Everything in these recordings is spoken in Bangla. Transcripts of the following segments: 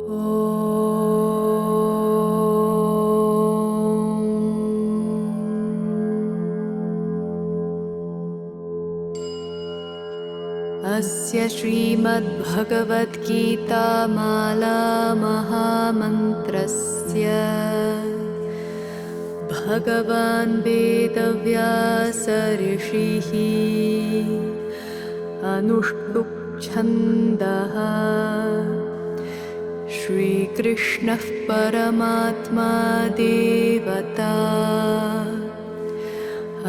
अस्य श्रीमद्भगवद्गीतामाला महामन्त्रस्य भगवान् वेदव्यास ऋषिः अनुष्टुप् छन्दः श्रीकृष्णः परमात्मा देवता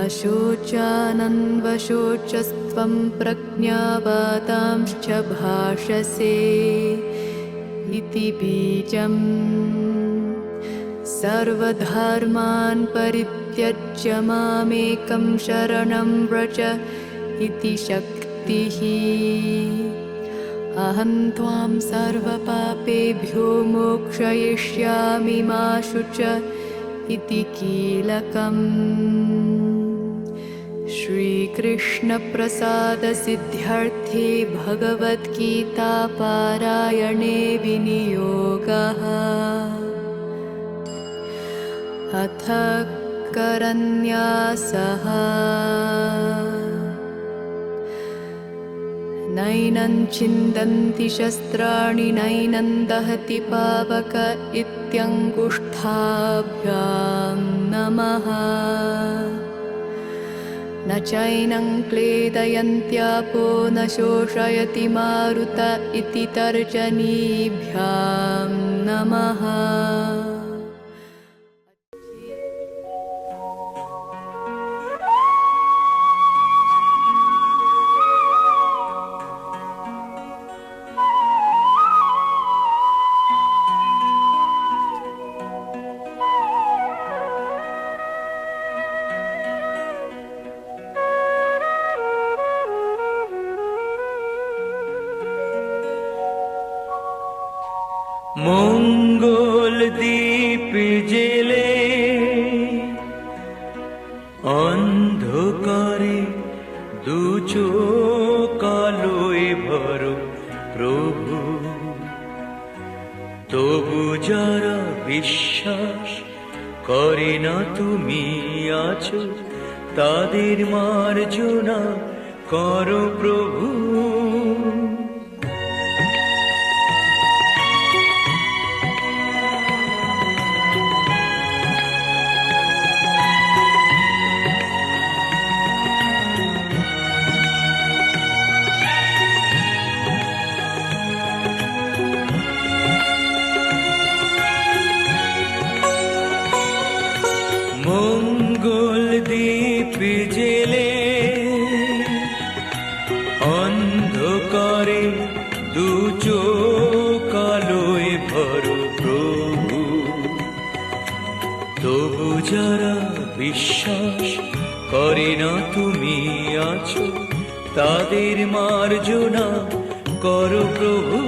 अशोचानन्वशोचस्त्वं प्रज्ञावादांश्च भाषसे इति बीजम् सर्वधर्मान् परित्यज्य मामेकं शरणं व्रज इति शक्तिः अहं त्वां सर्वपापेभ्यो मोक्षयिष्यामि मा शुच इति कीलकम् श्रीकृष्णप्रसादसिद्ध्यर्थे भगवद्गीता पारायणे विनियोगः। अथ करन्यासः नैनं छिन्दन्ति शस्त्राणि नैनं दहति पावक इत्यङ्गुष्ठाभ्यां नमः। न चैनं क्लेदयन्त्यापो न शोषयति मारुत इति तर्जनीभ्यां नमः। মঙ্গল দীপ জেলে অন্ধকারে দু চোখ আলোয় ভরো প্রভু, তবু যারা বিশ্বাস করে না তুমি আছো তাদের মার্জনা করো প্রভু। মঙ্গল দীপ জেলে অন্ধকারে দু চোখ আলোয় ভরো প্রভু, তবু যারা বিশ্বাস করে না তুমি আছো তাদের মার্জনা করো প্রভু।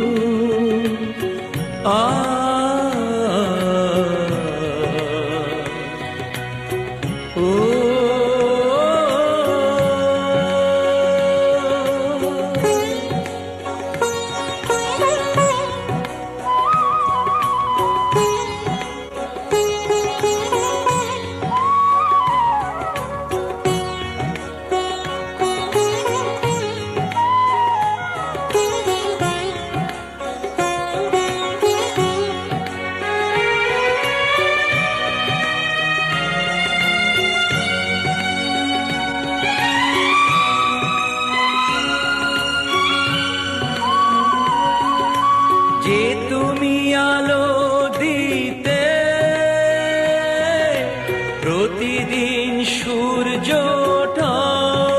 যে তুমি আলো দিতে প্রতিদিন সূর্য ওঠাও,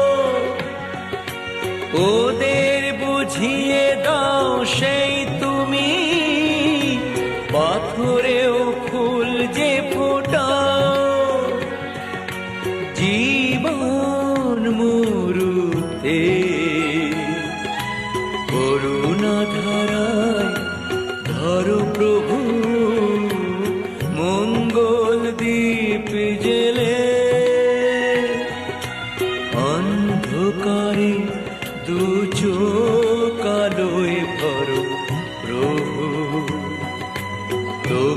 ওদের বুঝিয়ে দাও সেই তুমি পাথরেও ফুল যে ফোটাও। জীবন মরুতে করুণা ধারায় ধরো প্রভু,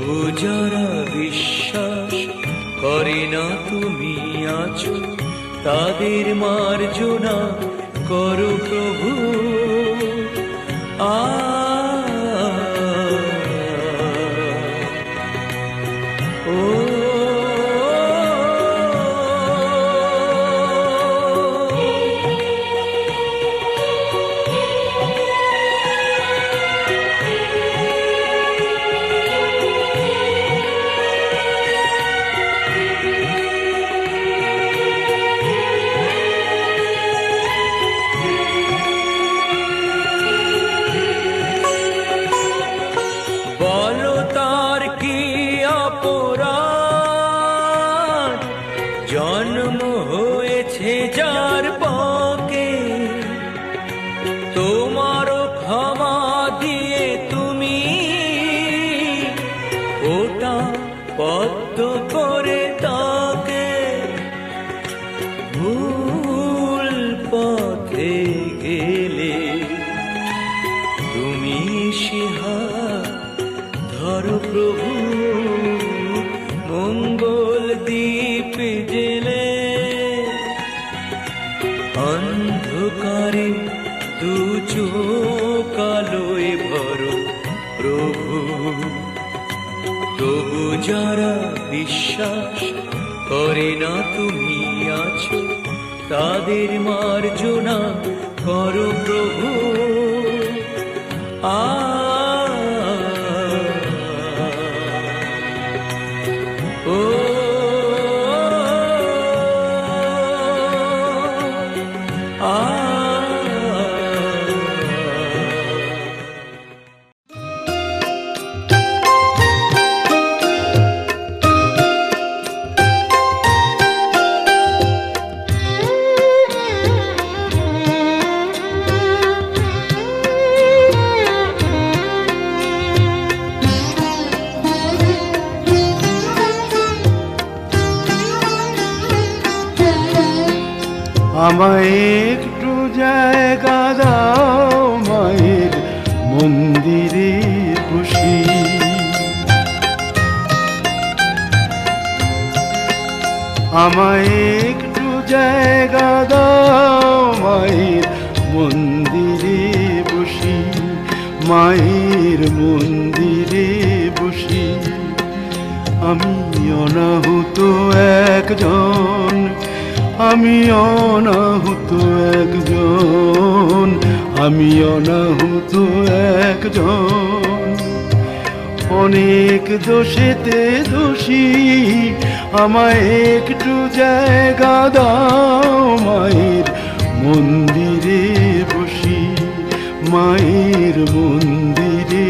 তবু যারা বিশ্বাস করে না তুমি আছো, তাদের মার্জনা করো প্রভু। বলো তার কি অপরাধ, জন্ম হয়েছে যার বুকে, তোমারও ক্ষমা দিয়ে তুমি ওটা পদ্ম করে তাকে। ভুল পথে গেলে তুমি ধরো প্রভু, মঙ্গল দ্বীপ জেলে অন্ধকারে দু চোখ আলোয় ভরো প্রভু। তবু যারা বিশ্বাস করে না তুমি আছো, তাদের মার্জনা করো প্রভু। আমায় একটু জায়গা দাও মায়ের মন্দিরে বসি, আমায় একটু জায়গা দাও মায়ের মন্দিরে বসি, মায়ের মন্দিরে বসি। আমি অনাহুত একজন, আমি অনাহুত একজন, আমি অনাহুত একজন। অনেক দোষেতে দোষী, আমায় একটু জায়গা দাও মায়ের মন্দিরে বসি, মায়ের মন্দিরে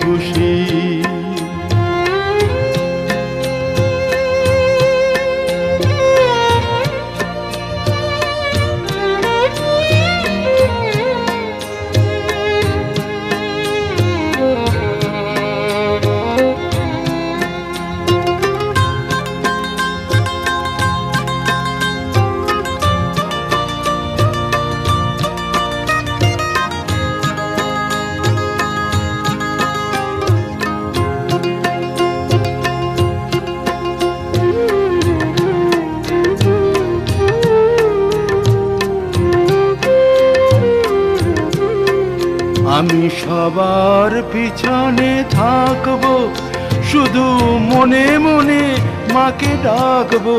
বসি। আমি সবার পিছনে থাকবো, শুধু মনে মনে মাকে ডাকবো।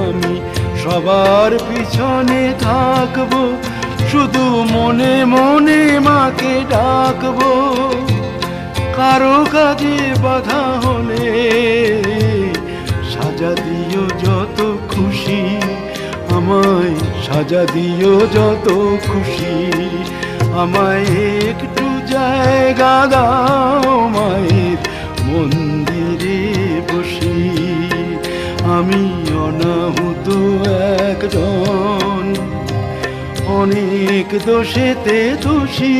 আমি সবার পিছনে থাকবো, শুধু মনে মনে মাকে ডাকবো। কারো কাজে বাধা হলে সাজা দিও যত খুশি, আমায় সাজা দিও যত খুশি। আমায় একটু জায়গা দাও মায়ের মন্দিরে বসি, আমি অনাহুত একজন। অনেক দোষেতে দোষী,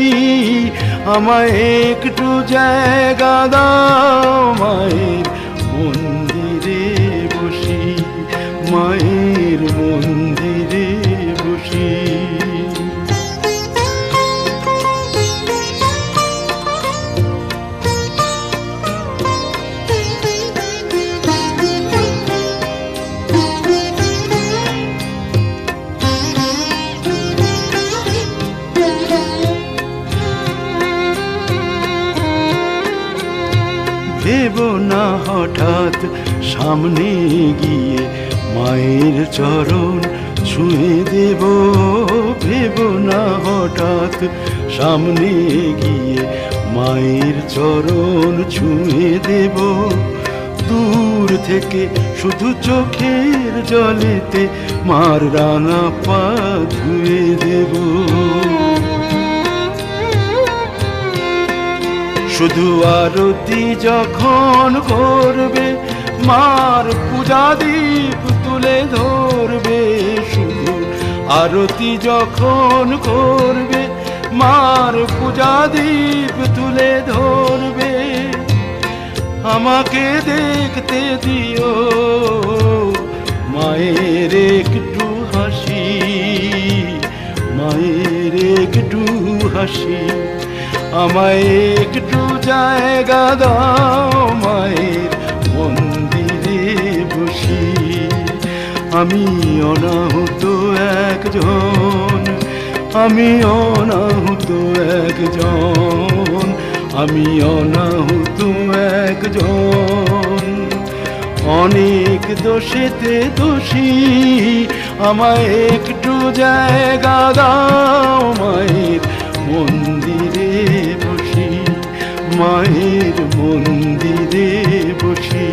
আমায় একটু জায়গা দাও মায়ের মন্দিরে বসি, মায়ের মন্দিরে বসি। ভেব না হঠাৎ সামনে গিয়ে মায়ের চরণ ছুঁয়ে দেব। ভেব না হঠাৎ সামনে গিয়ে মায়ের চরণ ছুঁয়ে দেব। দূর থেকে শুধু চোখের জলেতে মার রাঙা পা ধুয়ে দেব। শুধু আরতি যখন করবে মার পূজা দীপ তুলে ধরবে। শুধু আরতি যখন করবে মার পূজা দীপ তুলে ধরবে। আমাকে দেখতে দিও মায়ের একটু হাসি, মায়ের একটু হাসি। আমায় একটু জায়গা দাও মায়ের মন্দিরে বসি। আমি অনাহুত একজন, আমি অনাহুত একজন, আমি অনাহুত একজন। অনেক দোষেতে দোষী, আমায় একটু জায়গা দাও মায়ের মন্দিরে বসি, মায়ের মন্দিরে বসি,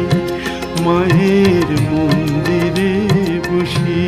মায়ের মন্দিরে বসি।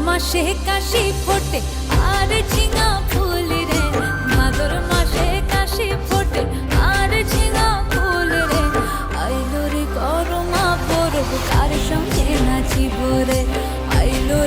মাসে কাশি ফোটে আর ঝিঙা ফুল রে, ভাদর মাসে কাশি ফোটে আর ঝিঙা ফুল রে। আইলো রে করমা পরব কার সঙ্গে নাচিব রে, আইলো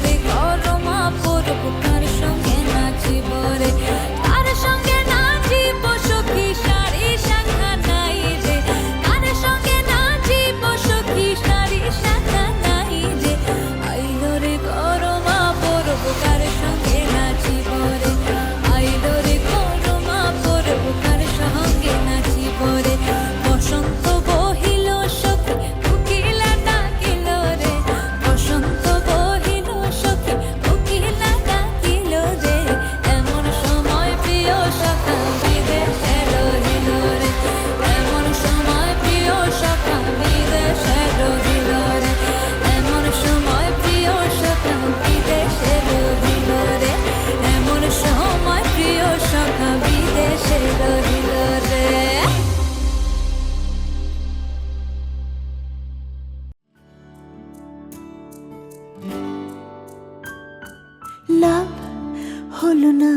হলো না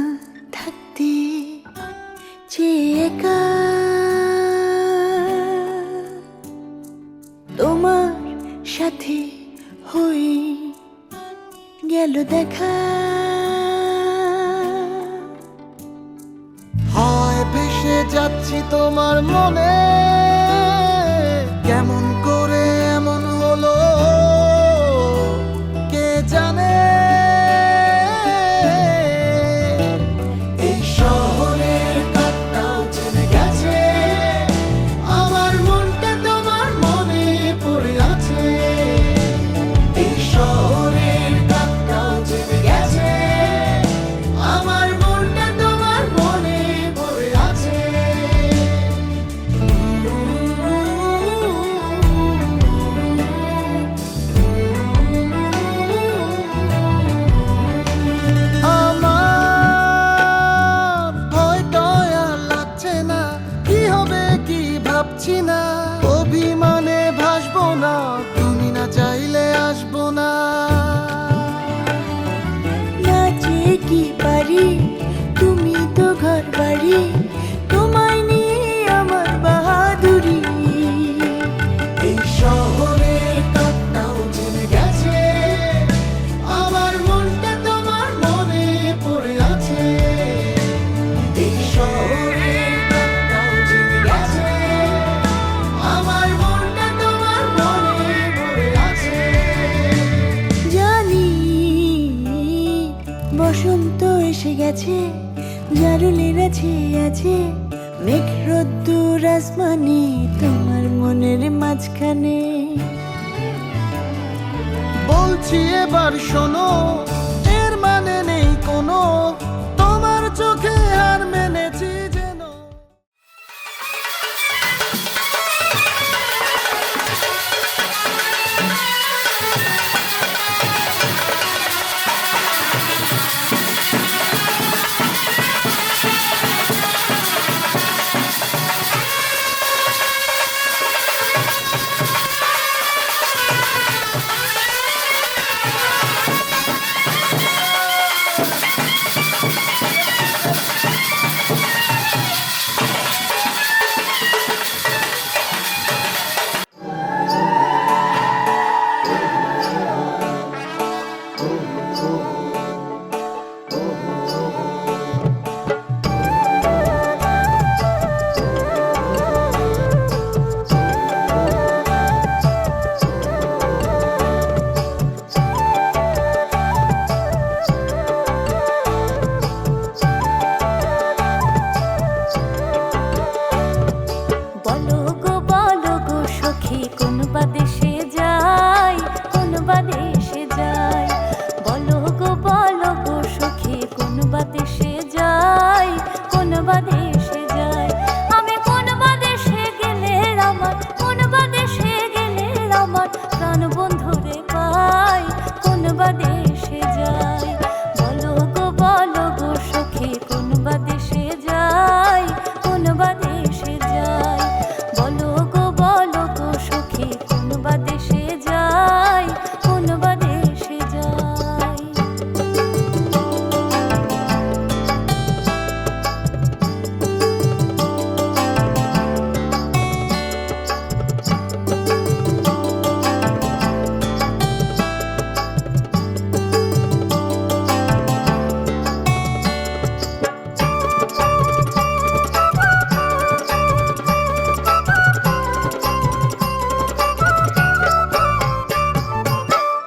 থাকতে যে একা, তোমার সাথে হয়ে গেল দেখা। হয় ভেসে যাচ্ছি তোমার মনে, কেমন করে এমন হলো কে জানে। এই শহরের কাকটাও জেনে গেছে আমার মনটা তোমার মনে পড়ে আছে। এই শহরের কাকটাও জেনে গেছে আমার মনটা তোমার মনে পড়ে আছে। আমার ভয় টয় আর লাগছে না, কি হবে কি ভাবছি না। অভিমানে ভাসবো না, তুমি না চাইলে আসবো না। না চেয়ে কি পারি, তুমি তো ঘর বাড়ি, তোমায় নিয়ে আমার বাহাদুরি। এই শহরের কাকটাও জেনে গেছে আমার মনটা তোমার মনে পড়ে আছে। এই শহরের কাকটাও জেনে গেছে আমার মনটা তোমার মনে পড়ে আছে। জানি বসন্ত এসে গেছে, জারুলের আছে আছে মেঘ রোদ্দুর আসমানে তোমার মনের মাঝখানে। বলছি এবার শোনো, এর মানে নেই কোনো, তোমার চোখে আর মেনেছি যেন। বলো গো সখী কোন বা দেশে যাই, কোন বা দেশে যাই। বলো গো সখী কোন বা দেশে যাই, কোন বা দেশে যাই। আমি কোন বা দেশে গেলে আমার, কোন বা দেশে গেলে আমার প্রাণ বন্ধুরে পাই, কোন বা দেশে যাই। বলো গো সখী কোন বা দেশে যাই, কোন বা দেশে যাই। বলো গো সখী কোন বা দেশে যাই, কোন বা দেশে যাই।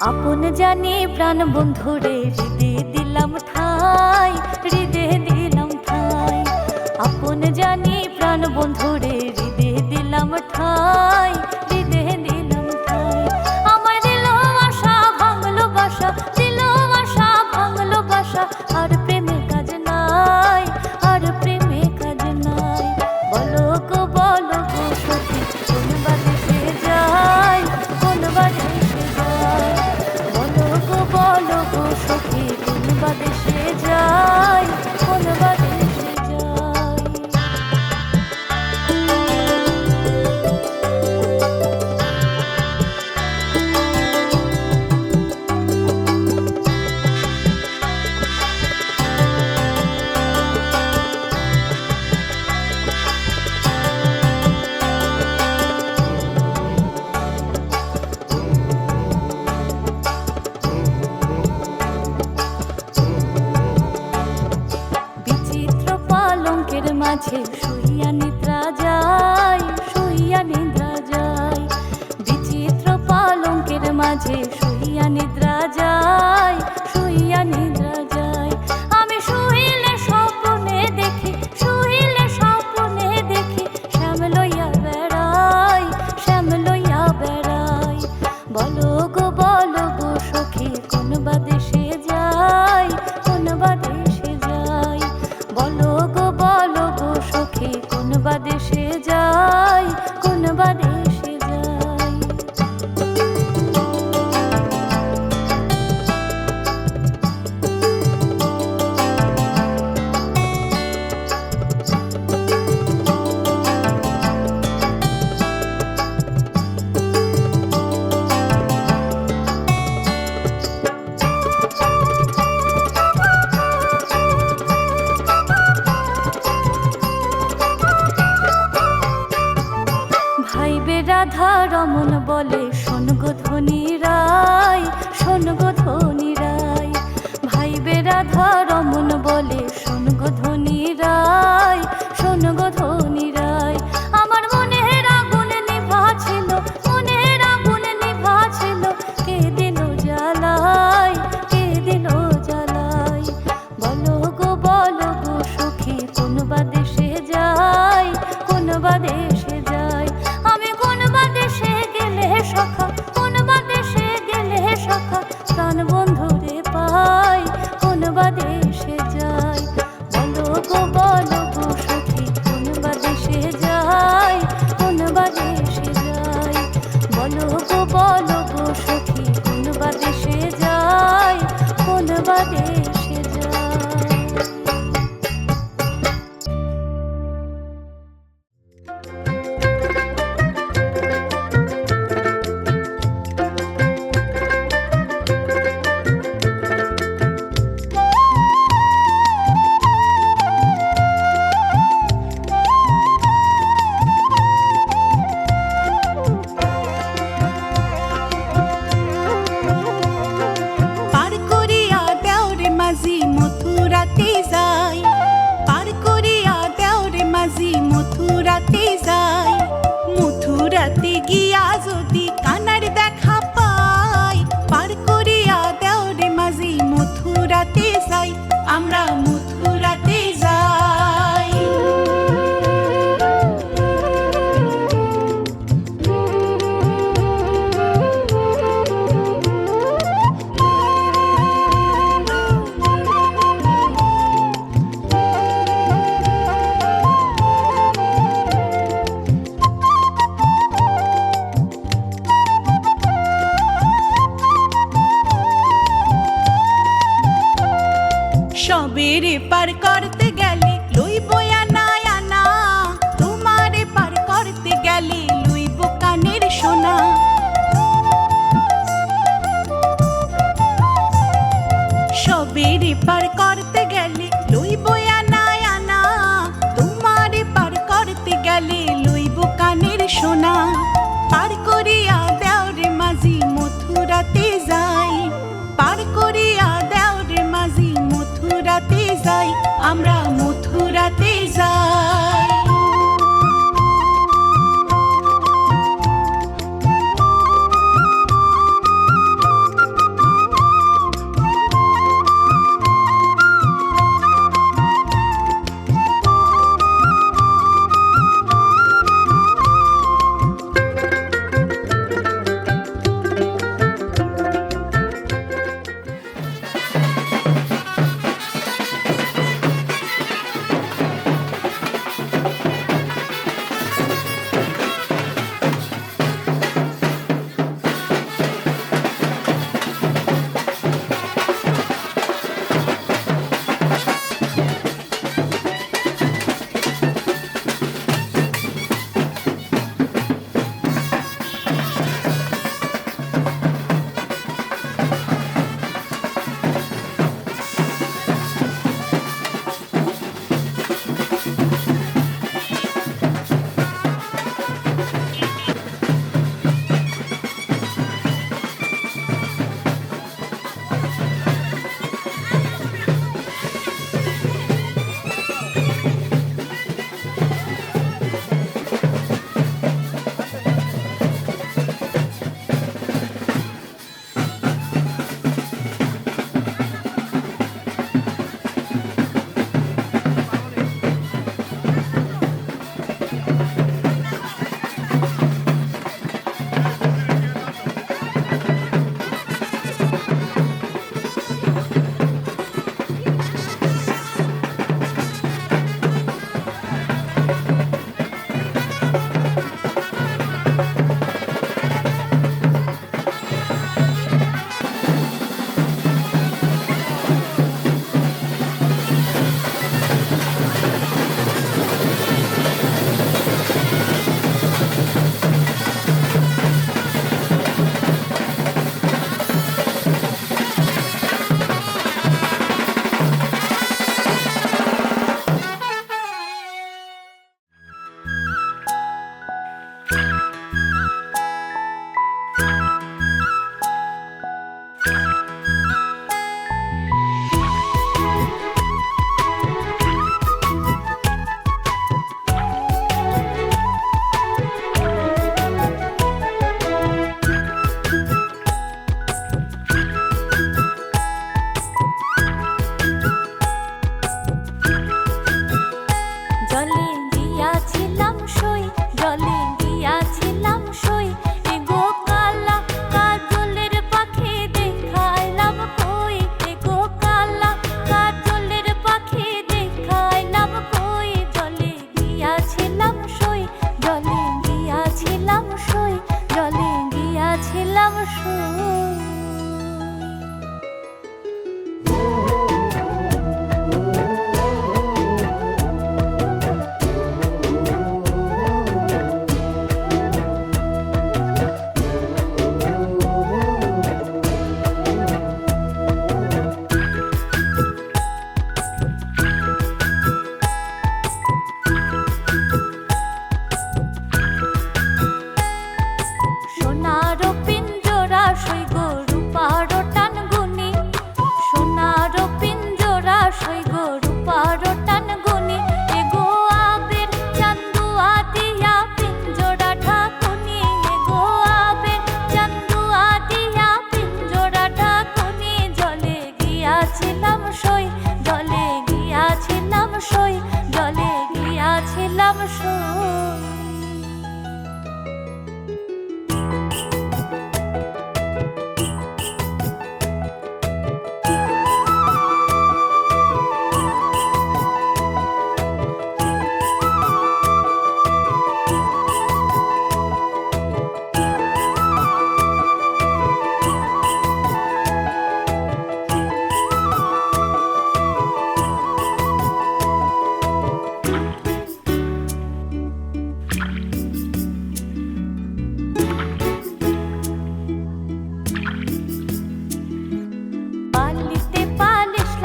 আপন জানি প্রাণ বন্ধুরে হৃদে দিলাম ঠাই, হৃদে দিলাম ঠাই। আপন জানি প্রাণ বন্ধুরে হৃদে দিলাম ঠাই, হৃদে দিলাম ঠাই। আমার দিল আশা ভাঙলো বাসা, দিল আশা ভাঙলো বাসা, আর প্রেমে কাজ নাই, আর প্রেমে কাজ নাই। বলো গো সখী কোন বা দেশে যাই, কোন বা দেশে যাই। বলো গো সখী কোন বা দেশে যাই, কোন বা দেশে যাই। মাঝে শুইয়া নিদ্রা যায়, শুইয়া নিদ্রা যায়। বিচিত্র পালঙ্কের মাঝে শুইয়া নিদ্রা যায়, শুইয়া নিদ্রা যায়। আমি শুইলে স্বপ্নে দেখি, শুইলে স্বপ্নে দেখি, শ্যাম লইয়া বেড়াই, শ্যাম লইয়া বেড়াই। বলো গো সখী কোন বা দেশে যাই, কোন বা দেশে যাই। বলো গো সখী কোন বা দেশে যাই, কোন বা দেশে যাই। ভাইবে রাধা রমন বলে শোন গো ধনী রায়, শোন গো ধনী রায়। ভাইবে রাধা রমন বলে শোন গো ধনী রায়, শোন গো ধনী রায়। আমার মনের আগুন নিভা ছিল, মনের আগুন নিভা ছিল, কে দিল জ্বালায়, কে দিল জ্বালায়। বলো গো সখী কোন বা দেশে যাই, কোন বা দেশে যাই। আমি কোন বা দেশে গেলে সখা, কোন বা দেশে গেলে সখা, প্রাণ বন্ধুরে পাই, কোন বা দেশে যাই। বলো গো সখী কোন বা দেশে যাই, কোন বা দেশে যাই। বলো গো সখী কোন বা দেশে যাই, কোন বা দেশে যাই। পার করিয়া দেওরে মাঝি মথুরাতে যাই, পার করিয়া দেওরে মাঝি মথুরাতে যাই। মথুরাতে গিয়া যদি কানার দেখা পাই, পার করিয়া দেওরে মাঝি মথুরাতে যাই, আমরা মথুরাতে যাই। সবেরে পার করতে গেলে লইব আনা আনা, তোমারে পার করতে গেলে লইব কানের সোনা। সবেরে পার করতে গেলে লইব আনা আনা, তোমারে পার করতে গেলে লইব কানের সোনা। পার করিয়া দেওরে মাঝি মথুরাতে যাই, পার করিয়া দেওরে মাঝি মথুরাতে যাই, আমরা মথুরাতে যাই।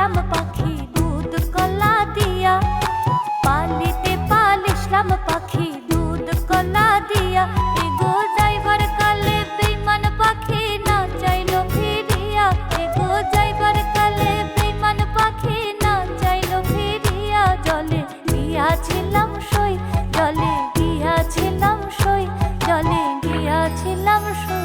পালিশলাম পাখি দুধ কলা দিয়া, পালিতে পালিশলাম পাখি দুধ কলা দিয়া। এগো যাইবার কালে বেইমান পাখি না চাইলো ফিরিয়া, এগো যাইবার কালে বেইমান পাখি না চাইলো ফিরিয়া। জলে গিয়াছিলাম সই, জলে গিয়াছিলাম সই, জলে গিয়াছিলাম সই।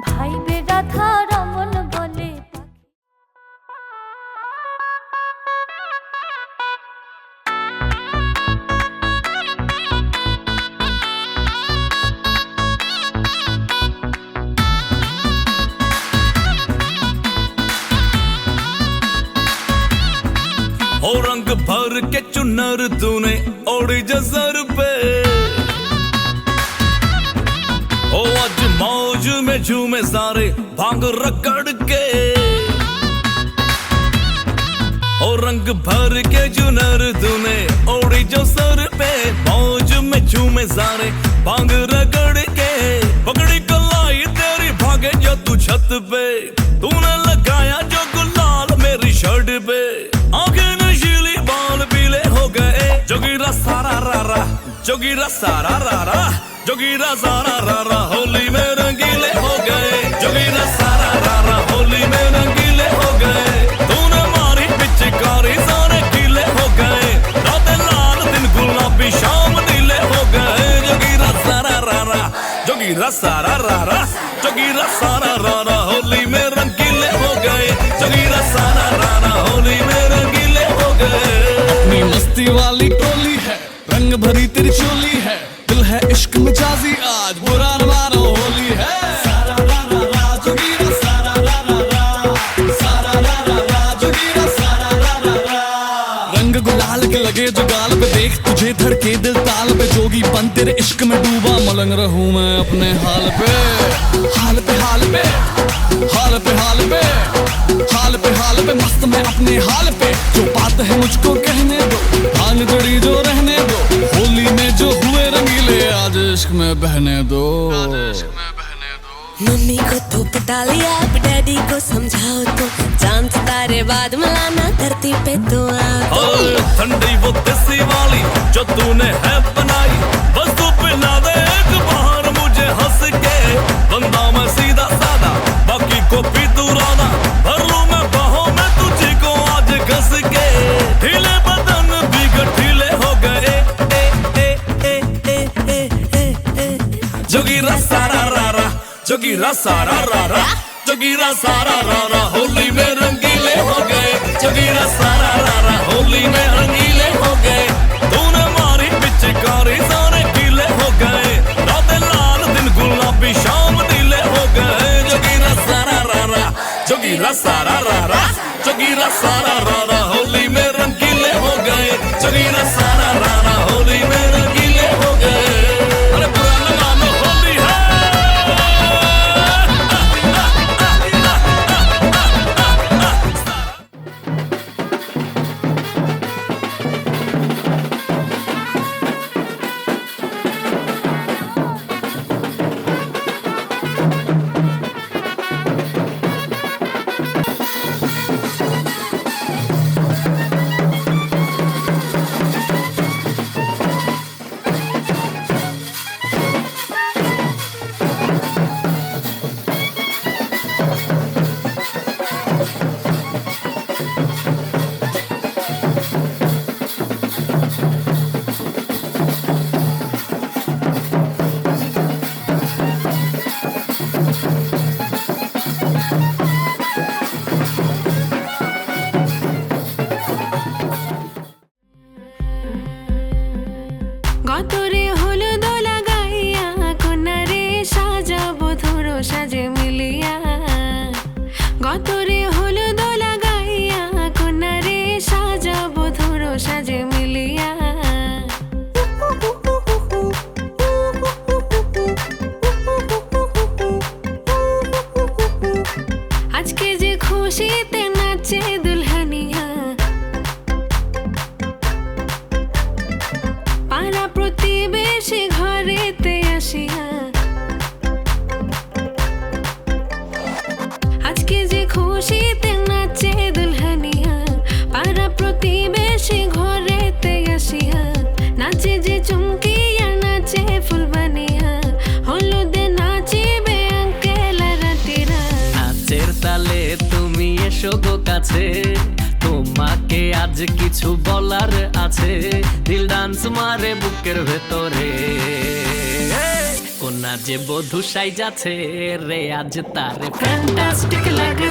ভাইবে রাধা রমন বলে हो रंग भर के चुनर तूने ओढ़ी जसर पे, ओ आज मौज में झूमे सारे भांग रगड़ के। ओ रंग भर के चुनर तूने ओढ़ी जो सर पे, मौज में झूमे सारे भांग रगड़ के। पगड़ी कलाई तेरी भागे जो तू छत पे, तूने लगाया जो गुलाल मेरी शर्ट पे। आगे नशीली बाल पीले हो गए, जोगीरा सारा रारा, जोगीरा सारा रारा, जोगीरा सारा रारा, होली में रंगीले हो गए। जोगीरा सारा रारा, होली में रंगीले हो गए। तूने मारी पिचकारी सारे गीले हो गए, रातें लाल दिन गुलाबी शाम नीले हो गए। जोगीरा सारा रारा, जोगीरा सारा रारा, जोगीरा सारा रारा, होली में रंगीले हो गए। जोगीरा सारा रारा, होली में रंगीले हो गए। अपनी मस्ती वाली टोली है, रंग भरी तेरी चोली है, दिल है इश्क मिजाजी आज बुरा न मानो होली है। सारा रा रा रा जोगीरा सारा रा रा रा, सारा रा रा रा जोगीरा सारा रा रा रा। रंग गुलाल के लगे जो गाल पे, देख तुझे धड़के दिल ताल पे। जोगी बन तेरे इश्क में डूबा, मलंग रहूं मैं अपने हाल पे। हाल पे हाल पे, हाल पे हाल पे, हाल पे हाल पे, मस्त मैं अपने हाल पे। जो बात है मुझको कहने दो, भांग जड़ी जो रहने दो। होली में जो हुए रंगीले आज इश्क में बहने दो। मम्मी को तो पटा लिया, अब डैडी को समझाओ तो, चांद तारे बाद मिलाना धरती पे तो आओ। ठंडी वो देसी वाली जो तूने है बनाई, बस तू पिला दे एक बाहर मुझे हंस के। बंदा मैं सीधा सादा, बाकी को भी तू राना, भर लूं मैं बाहों में तुझी को आज घस के। ढीले बदन भी गठीले हो गए, जोगीरा सारा रारा, जोगीरा सारा रारा, जोगीरा सारा रारा, होली में रंगीले हो गए। जोगीरा सारा रारा, होली में रंगीले हो गए। तूने मारी पिचकारी सारे गीले हो गए, रातें लाल दिन गुलाबी शाम नीले हो गए। जोगीरा सारा रारा, जोगीरा सारा रारा, जोगीरा सारा रारा, होली में रंगीले हो गए। जोगीरा सारा रारा, होली में रंगीले हो गए। अरे पुराना मानो होली है। এসো গো কাছে, তোমাকে আজ কিছু বলার আছে। দিল ডান্স মারে বুকের ভেতরে, কোনা যে বধূ সাইজাছে রে আজ তারে ফ্যান্টাস্টিক লাগে